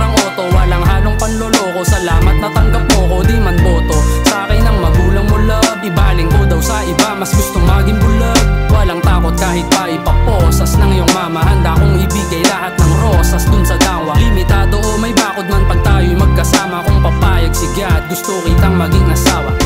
parang auto, walang halong panloloko. Salamat natanggap mo ko, di man boto. Sa akin ang magulang mo love, ibaling ko daw sa iba, mas gusto maging bulag. Walang takot kahit pa ipaposas ng iyong mama, handa kong ibigay lahat ng rosas dun sa dawa. Limitado o may bakod man pag tayo'y magkasama, kung papayag sige at gusto kitang maging asawa.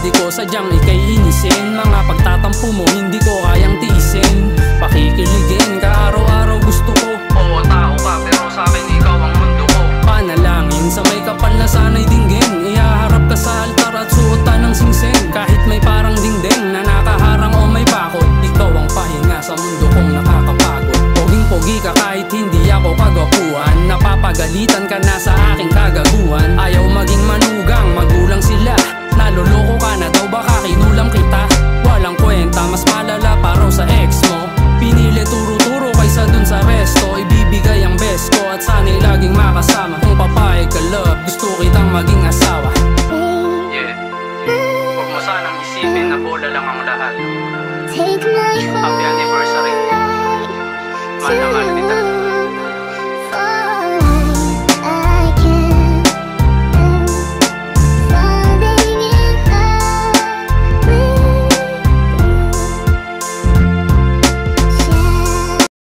Di ko sadyang ikay inisin, mga pagtatampo mo hindi ko kayang tiisin. Pakikiligin ka araw-araw gusto ko. Oo, tao ka pero sa akin ikaw ang mundo ko. Panalangin sa may kapal na sana'y dinggin, ihaharap ka sa altar at suotan ng singsing. Kahit may parang dingding na nakaharang o may bakod, ikaw ang pahinga sa mundo kong nakakapagod. Poging-pogi ka kahit hindi ako kagwapuhan, napapagalitan ka na sa aking kagaguhan. Ayaw maging manugang, magulang sila. Naloloko ka na daw baka kinulam kita. Walang kwenta, mas malala pa raw sa ex mo. Pinili turo-turo kaysa dun sa resto. Ibibigay ang best ko at sana'y laging makasama. Kung papayag ka love, gusto kitang maging asawa. Yeah, huwag mo sanang isipin na bola lang ang lahat. Happy anniversary. Mahal na mahal kita.